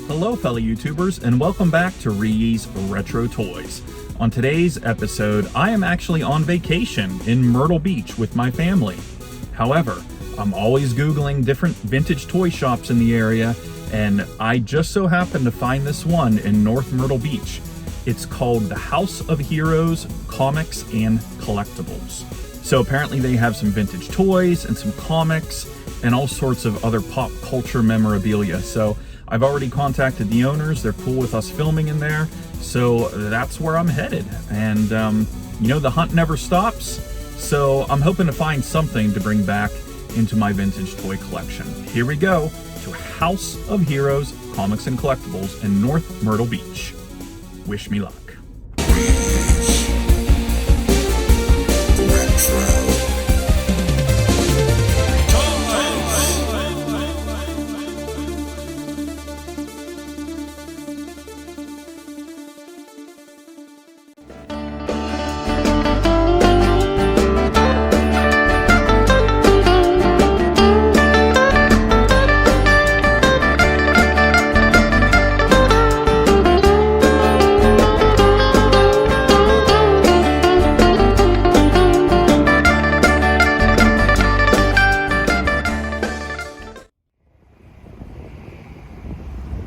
Hello fellow YouTubers and welcome back to ReeYees Retro Toys. On today's episode, I am actually on vacation in Myrtle Beach with my family. However, I'm always Googling different vintage toy shops in the area, and I just so happened to find this one in North Myrtle Beach. It's called the House of Heroes Comics and Collectibles. So apparently they have some vintage toys and some comics and all sorts of other pop culture memorabilia. So I've already contacted the owners. They're cool with us filming in there. So that's where I'm headed. And you know, the hunt never stops. So I'm hoping to find something to bring back into my vintage toy collection. Here we go to House of Heroes Comics and Collectibles in North Myrtle Beach. Wish me luck.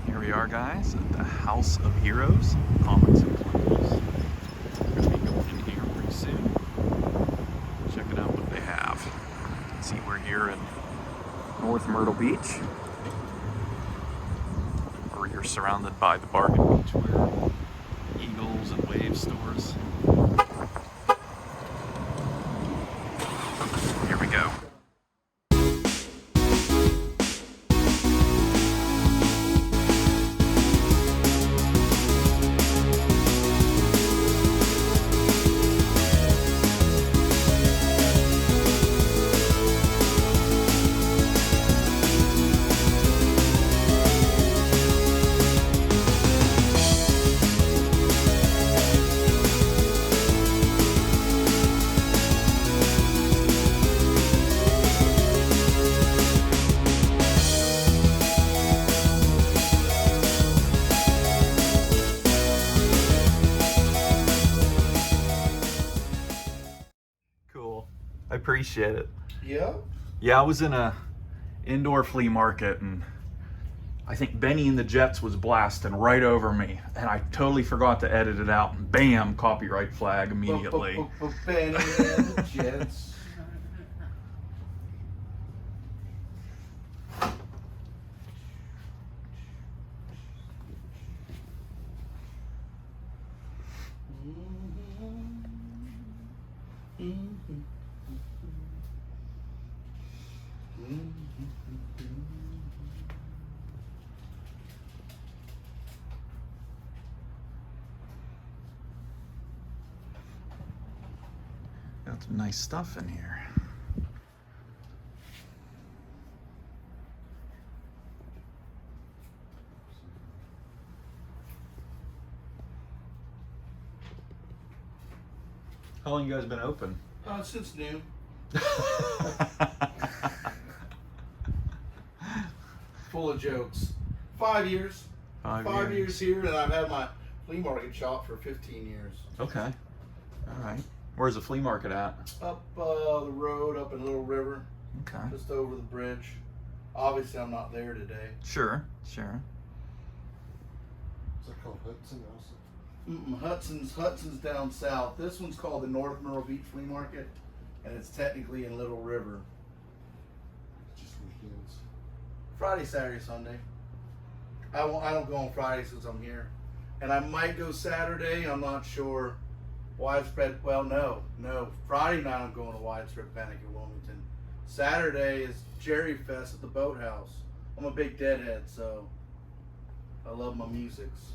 Here we are, guys, at the House of Heroes Comics and Collectibles. We're going to be going in here pretty soon. Checking out what they have. See, we're here in North Myrtle Beach, where you're surrounded by the Bargain Beachwear, Eagles, and Wave stores. Here we go. I appreciate it. Yeah? Yeah, I was in a indoor flea market and I think Benny and the Jets was blasting right over me and I totally forgot to edit it out and bam, copyright flag immediately. Benny and the Jets. Got some nice stuff in here. How long you guys been open? Since noon. Full of jokes. 5 years. 5 years here, and I've had my flea market shop for 15 years. Okay. All right. Where's the flea market at? Up the road, up in Little River. Okay. Just over the bridge. Obviously, I'm not there today. Sure, sure. Is that called Hudson also? Hudson's down south. This one's called the North Myrtle Beach Flea Market, and it's technically in Little River. Just weekends. Friday, Saturday, Sunday. I don't go on Friday since I'm here, and I might go Saturday. I'm not sure. Widespread. Well, no. Friday night I'm going to Widespread Panic in Wilmington. Saturday is Jerry Fest at the Boathouse. I'm a big Deadhead, so I love my musics.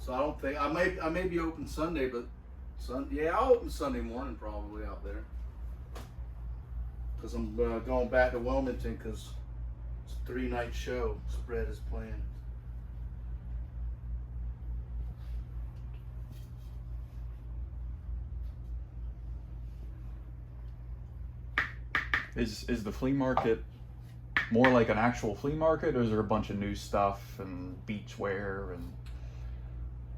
So I don't think I may be open Sunday, but yeah, I'll open Sunday morning probably out there. Because I'm going back to Wilmington because it's a 3-night show. Spread is planned. Is the flea market more like an actual flea market, or is there a bunch of new stuff and beachwear and?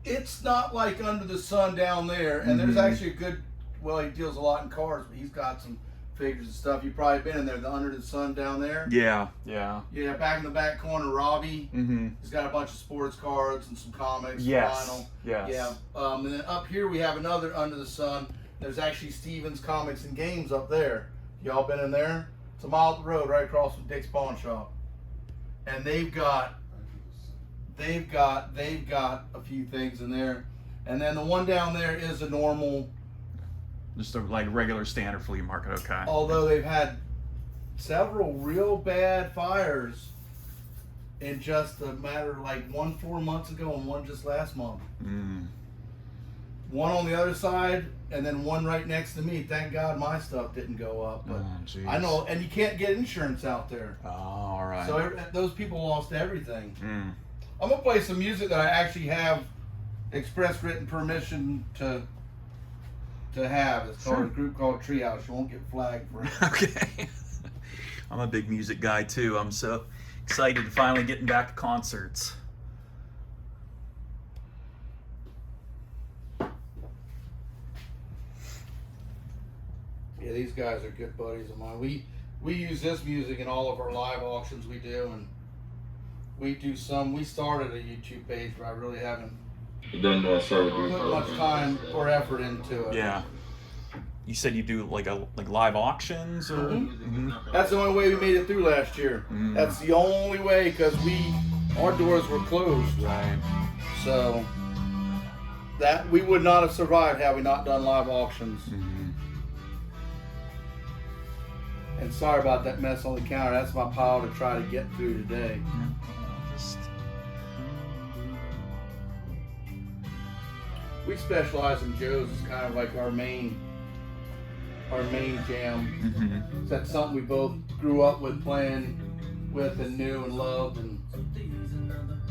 It's not like under the sun down there, and there's actually a good. Well, he deals a lot in cars, but he's got some figures and stuff. You've probably been in there, the under the sun down there. Yeah. Yeah, back in the back corner, Robbie. He's got a bunch of sports cards and some comics. Yes. Vinyl. Yes. Yeah. And then up here we have another under the sun. There's actually Stevens Comics and Games up there. Y'all been in there? It's a mile up the road, right across from Dick's Pawn Shop. And they've got a few things in there. And then the one down there is a normal. Just a like regular standard flea market, okay. Although they've had several real bad fires in just a matter of like 4 months ago and one just last month. One on the other side and then one right next to me. Thank God my stuff didn't go up. But I know, and you can't get insurance out there. Oh, all right. So those people lost everything. I'm gonna play some music that I actually have express written permission to have. It's called a group called Treehouse. You won't get flagged for it. Okay. I'm a big music guy too. I'm so excited to finally getting back to concerts. Yeah, these guys are good buddies of mine. We use this music in all of our live auctions we do, and we do some. We started a YouTube page, but I really haven't put much time or effort into it. Yeah. You said you do like live auctions, or That's the only way we made it through last year. That's the only way, because our doors were closed. Right. So that we would not have survived had we not done live auctions. And sorry about that mess on the counter. That's my pile to try to get through today. We specialize in Joe's. It's kind of like our main jam. That's something we both grew up with, playing with and knew and loved. And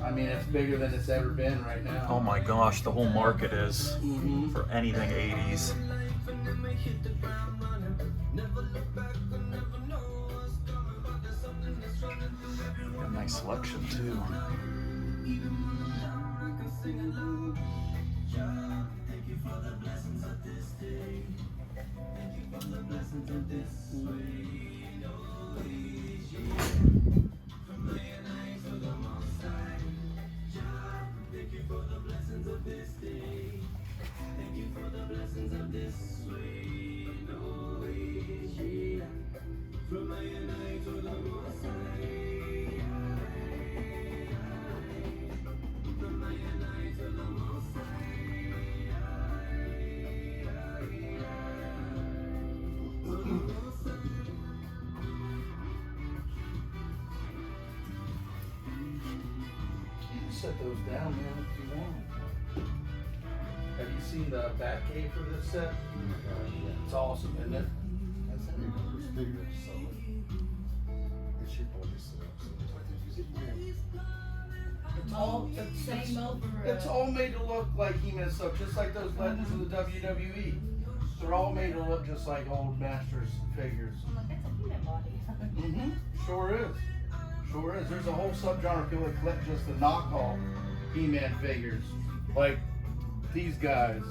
I mean, it's bigger than it's ever been right now. Oh my gosh, the whole market is for anything 80s. Got a nice selection too. Set those down, man, if you want. Have you seen the back cave for this set? It's awesome, isn't it? It's bigger, so it should probably sit up. It's all made to look like He-Man stuff, just like those legends of the WWE. They're all made to look just like old Masters figures. It's a He-Man body. Sure is. Sure is. There's a whole subgenre of people that collect just the knockoff He-Man figures, like these guys.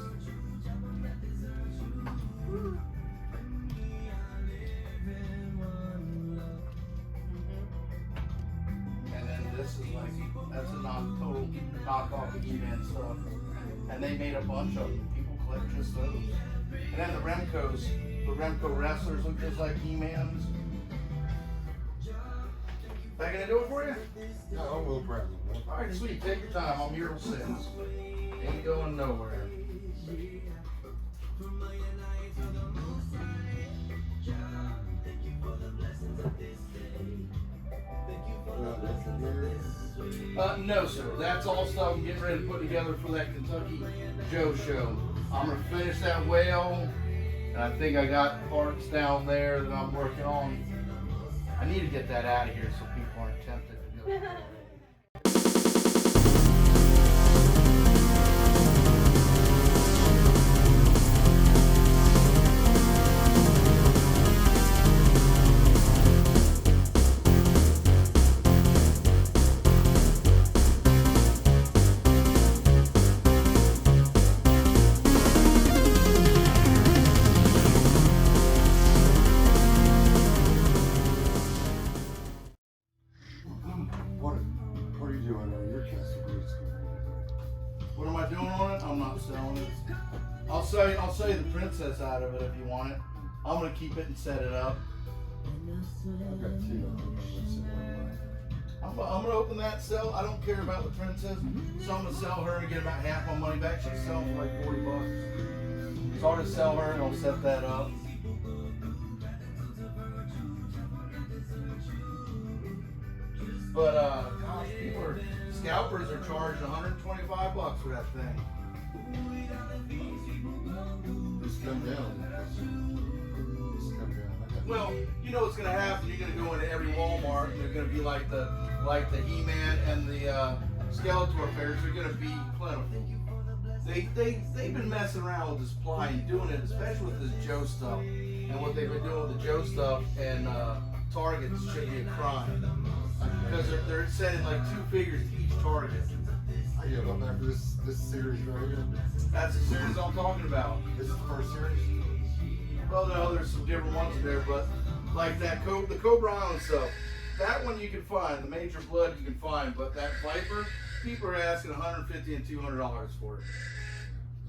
And then this is like, that's a total knockoff of He-Man stuff. And they made a bunch of them. People collect just those. And then the Remco wrestlers look just like He-Mans. That gonna do it for you? No, I will grab them. All right, sweet. Take your time. I'm here till 6. Ain't going nowhere. No, sir. That's all stuff I'm getting ready to put together for that Kentucky Joe show. I'm gonna finish that whale, and I think I got parts down there that I'm working on. I need to get that out of here so people aren't tempted to do it. selling it. I'll sell you the princess out of it if you want it. I'm gonna keep it and set it up. I've got two. Let's see what I'm gonna open that sell. I don't care about the princess, so I'm gonna sell her and get about half my money back. She's selling for like $40. So I'll just sell her and I'll set that up. But gosh, scalpers are charged $125 for that thing. Just come down. Just come down. Well, you know what's gonna happen. You're gonna go into every Walmart, and they're gonna be like the He-Man and the Skeletor fairs. They're gonna be plentiful. They've been messing around with this supply and doing it, especially with this Joe stuff. And what they've been doing with the Joe stuff and Targets should be a crime because they're sending like 2 figures to each Target. I give up after this series right here. That's the series I'm talking about. This is the first series. Well, no, there's some different ones in there, but like that the Cobra Island stuff, that one you can find. The Major Blood you can find, but that Viper, people are asking $150 and $200 for it.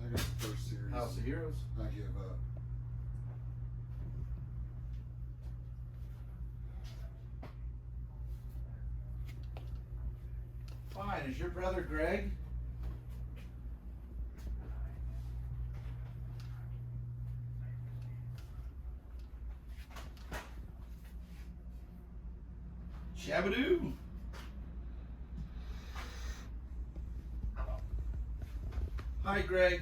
I got the first series. House of Heroes. I give up. Fine. Is your brother Greg? Shabadoo. Hi, Greg.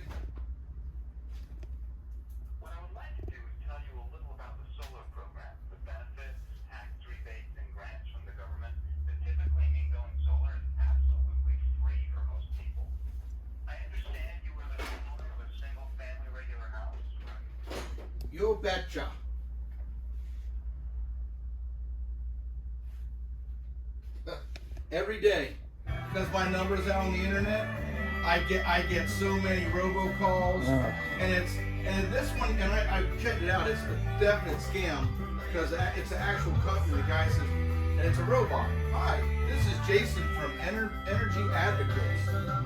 What I would like to do is tell you a little about the solar program, the benefits, tax rebates, and grants from the government that typically mean going solar is absolutely free for most people. I understand you were the owner of a single-family regular house, right? You betcha. Every day, because my number's out on the internet, I get so many robocalls, and this one, and I checked it out. It's a definite scam because it's an actual company. The guy says, and it's a robot. Hi, this is Jason from Energy Advocates, and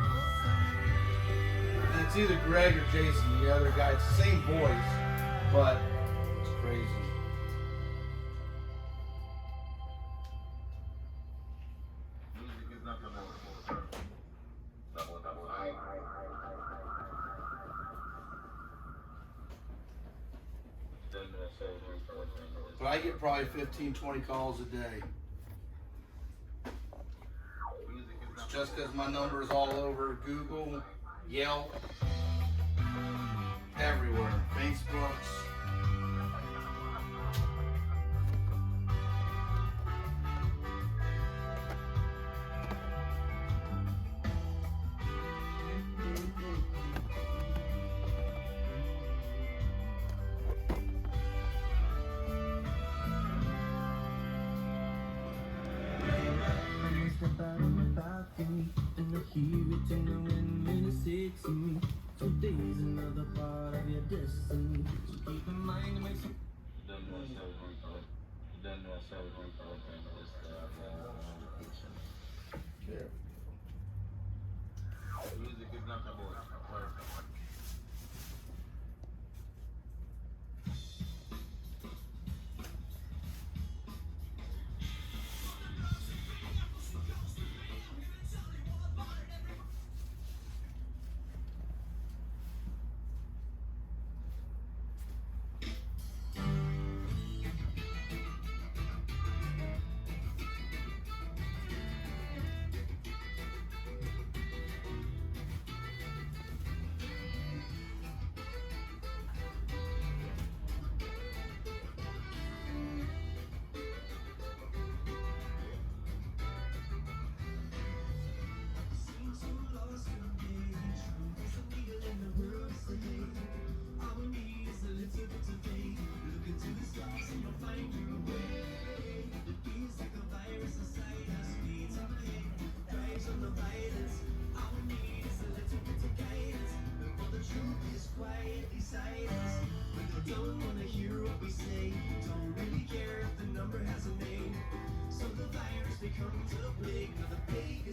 it's either Greg or Jason, the other guy. It's the same voice, but it's crazy. But I get probably 15, 20 calls a day. It's just because my number is all over Google, Yelp, everywhere, Facebooks.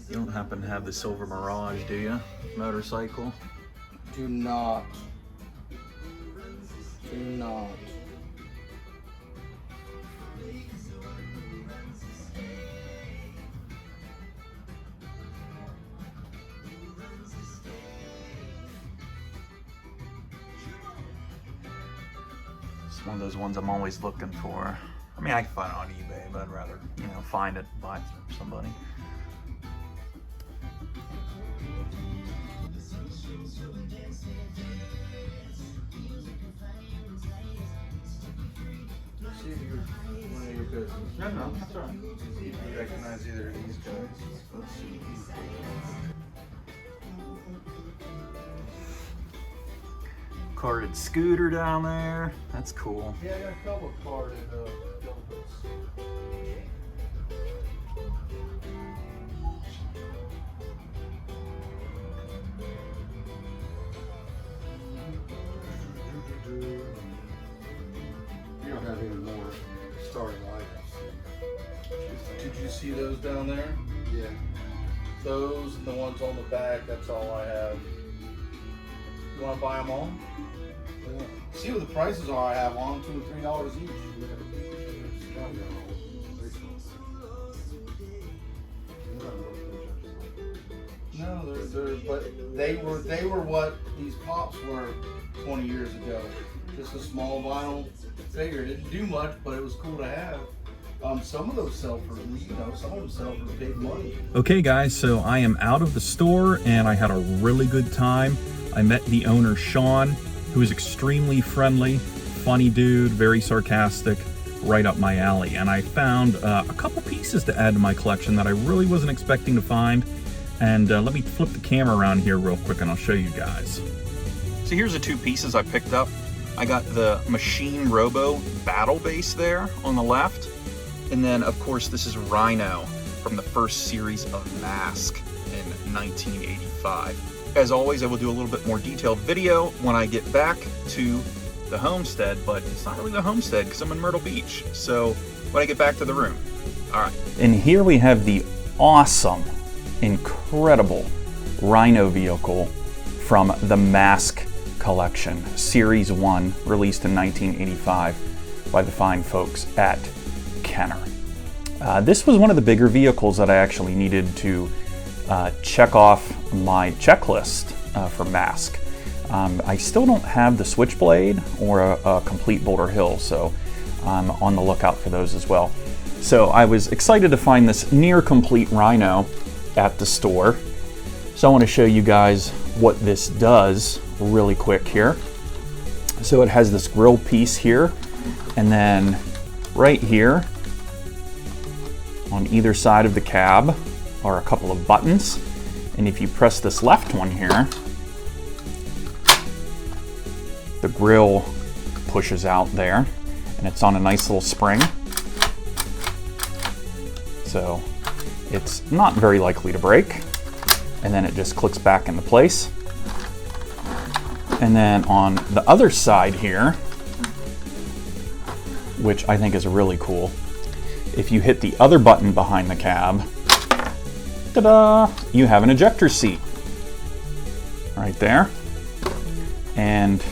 You don't happen to have the Silver Mirage, do you? Motorcycle? Do not. Do not. It's one of those ones I'm always looking for. I mean, I can find it on eBay, but I'd rather, find it, buy it from somebody. See if you're one of your business. No, that's all right. See if you recognize either of these guys. Let's see. Carded scooter down there. That's cool. Yeah, I got a couple of carded Gobots. You don't have any more starting items. Did you see those down there? Yeah. Those and the ones on the back, that's all I have. You want to buy them all? Yeah. See what the prices are I have on, $2 and $3 each. No, but they were what these pops were 20 years ago. Just a small vinyl figure. It didn't do much, but it was cool to have. Some of those sell for, some of them sell for big money. Okay guys, so I am out of the store and I had a really good time. I met the owner, Sean, who is extremely friendly, funny dude, very sarcastic, right up my alley. And I found a couple pieces to add to my collection that I really wasn't expecting to find. And let me flip the camera around here real quick and I'll show you guys. So here's the two pieces I picked up. I got the Machine Robo Battle Base there on the left. And then of course this is Rhino from the first series of M.A.S.K in 1985. As always, I will do a little bit more detailed video when I get back to the homestead, but it's not really the homestead because I'm in Myrtle Beach. So when I get back to the room. All right. And here we have the awesome, incredible Rhino vehicle from the M.A.S.K collection, Series 1, released in 1985 by the fine folks at Kenner. This was one of the bigger vehicles that I actually needed to check off my checklist for M.A.S.K. I still don't have the Switchblade or a complete Boulder Hill, so I'm on the lookout for those as well. So I was excited to find this near complete Rhino at the store. So I want to show you guys what this does really quick here. So it has this grill piece here, and then right here on either side of the cab are a couple of buttons, and if you press this left one here, the grill pushes out there, and it's on a nice little spring, so it's not very likely to break. And then it just clicks back into place. And then on the other side here, which I think is really cool, if you hit the other button behind the cab, ta-da, you have an ejector seat right there. And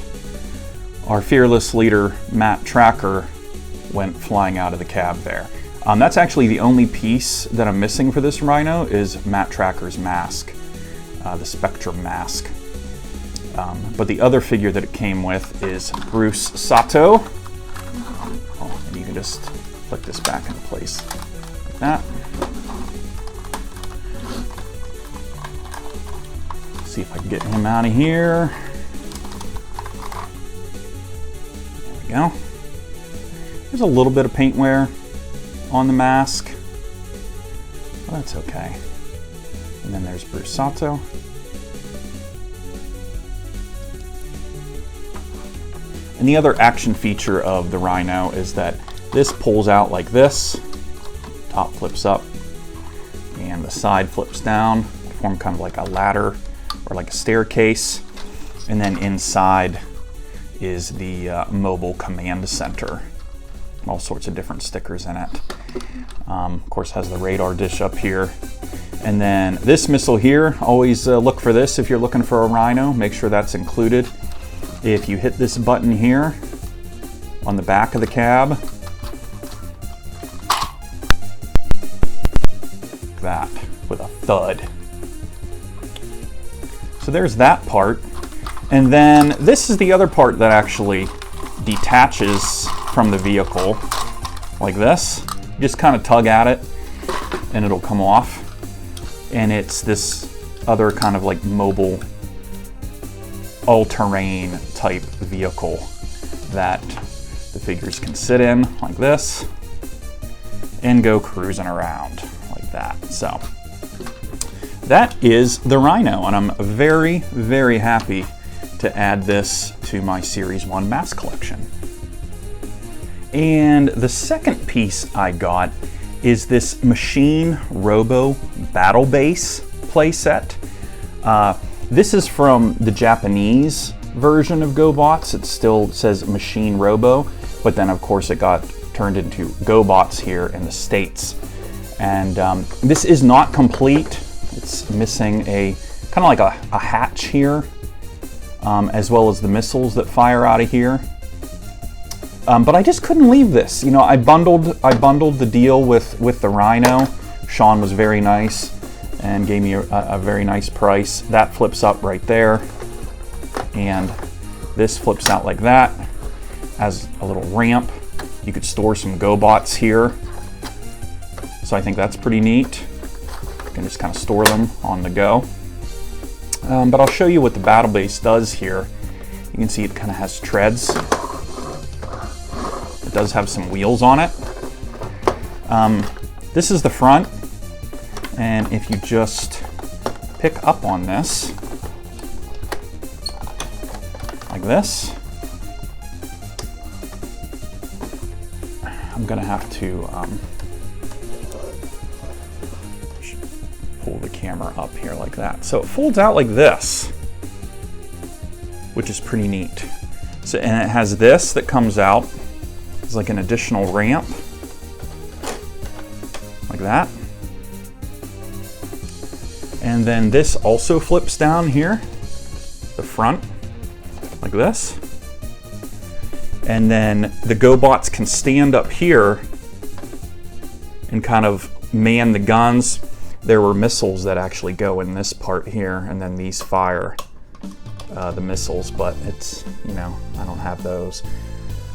our fearless leader, Matt Tracker, went flying out of the cab there. That's actually the only piece that I'm missing for this Rhino is Matt Tracker's mask, the Spectrum mask. But the other figure that it came with is Bruce Sato. Oh, and you can just click this back into place like that. See if I can get him out of here. There we go. There's a little bit of paint wear on the mask, but that's okay. And then there's Bruce Sato. And the other action feature of the Rhino is that this pulls out like this, top flips up, and the side flips down to form kind of like a ladder or like a staircase. And then inside is the mobile command center. All sorts of different stickers in it. Of course, has the radar dish up here. And then this missile here, always look for this if you're looking for a Rhino. Make sure that's included. If you hit this button here on the back of the cab, like that, with a thud. So there's that part. And then this is the other part that actually detaches from the vehicle, like this. You just kind of tug at it and it'll come off. And it's this other kind of like mobile, all-terrain type vehicle that the figures can sit in like this and go cruising around like that. So that is the Rhino, and I'm very, very happy to add this to my Series 1 M.A.S.K collection. And the second piece I got is this Machine Robo Battle Base playset. This is from the Japanese version of Gobots. It still says Machine Robo, but then of course it got turned into Gobots here in the States. And this is not complete. It's missing a kind of like a hatch here, as well as the missiles that fire out of here. But I just couldn't leave this. You know, I bundled the deal with the Rhino. Sean was very nice and gave me a very nice price. That flips up right there, and this flips out like that as a little ramp. You could store some Gobots here, so I think that's pretty neat. You can just kind of store them on the go. But I'll show you what the Battle Base does here. You can see it kind of has treads. It does have some wheels on it. This is the front, and if you just pick up on this, like this, I'm gonna have to pull the camera up here like that. So it folds out like this, which is pretty neat. So, and it has this that comes out. It's like an additional ramp, like that. And then this also flips down here, the front, like this. And then the Gobots can stand up here and kind of man the guns. There were missiles that actually go in this part here, and then these fire the missiles, but it's, you know, I don't have those.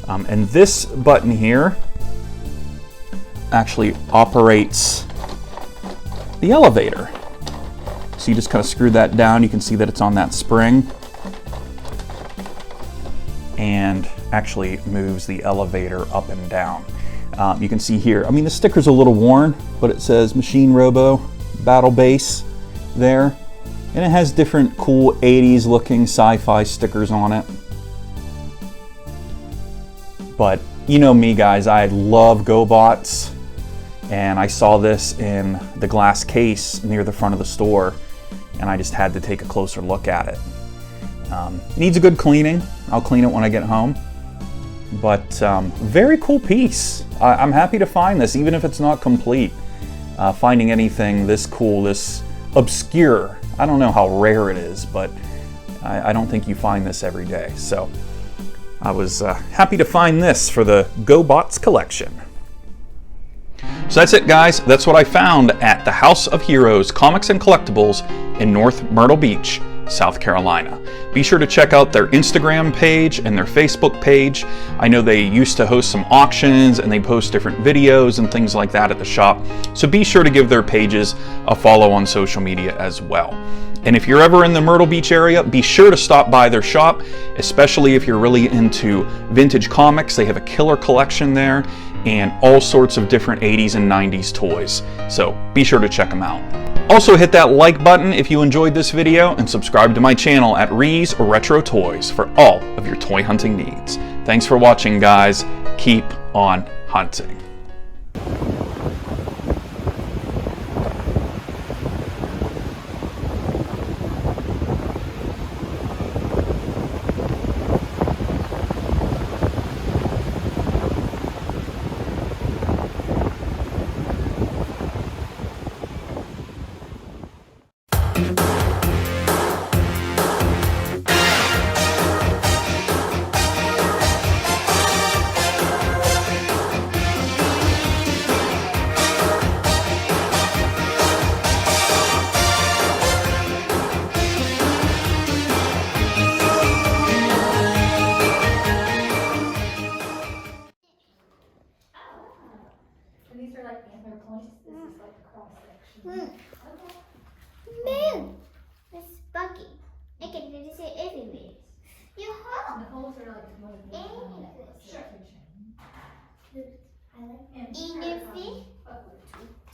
And this button here actually operates the elevator. So you just kind of screw that down. You can see that it's on that spring, and actually moves the elevator up and down. You can see here, I mean, the sticker's a little worn, but it says Machine Robo Battle Base there. And it has different cool 80s looking sci-fi stickers on it. But you know me, guys, I love Gobots, and I saw this in the glass case near the front of the store, and I just had to take a closer look at it. Needs a good cleaning. I'll clean it when I get home. But very cool piece. I'm happy to find this, even if it's not complete. Finding anything this cool, this obscure, I don't know how rare it is, but I don't think you find this every day. So I was happy to find this for the Gobots collection. So that's it, guys. That's what I found at the House of Heroes Comics and Collectibles in North Myrtle Beach, South Carolina. Be sure to check out their Instagram page and their Facebook page. I know they used to host some auctions and they post different videos and things like that at the shop. So be sure to give their pages a follow on social media as well. And if you're ever in the Myrtle Beach area, be sure to stop by their shop, especially if you're really into vintage comics. They have a killer collection there and all sorts of different 80s and 90s toys. So be sure to check them out. Also hit that like button if you enjoyed this video, and subscribe to my channel at ReeYees Retro Toys for all of your toy hunting needs. Thanks for watching, guys. Keep on hunting. This is like a cross section. Move! It's buggy. I can do this everywhere. You And home. the holes are like one of the Sure. kitchen. I like And in the fish.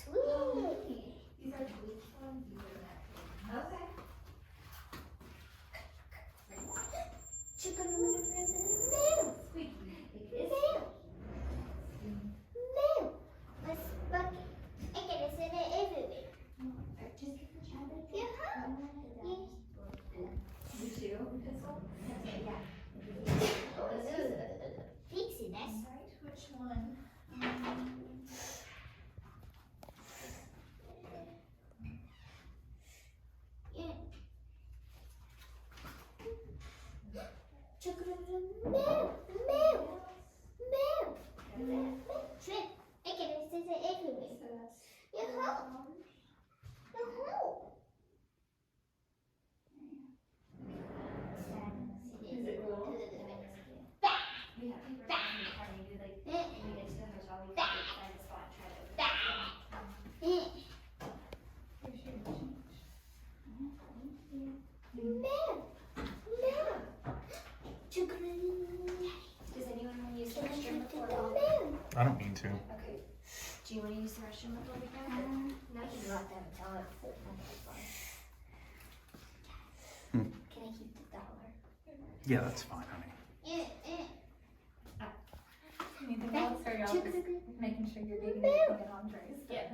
Tweet. These are tweaked ones. These are natural. Okay. Chicken move. Squeaky. Move. Move. It's buggy. I can do this everywhere. Just get the channel. You home. You too, pencil? Yeah. Pixiness. Right, which one? Yeah. Chocolate move. Shrimp. I can do this everywhere. So that's You home. You home. Is it cool? We have people from the county who like when we get to the hotel, we find a spot and try to open it. Does anyone want to use the restroom before we I don't need to. Okay. Do you want to use the restroom before we go? No, you can let them tell it. Can I keep the dollar? Yeah, that's fine, honey. Anything else? Or y'all just making sure you're getting everything in entrees? Yeah.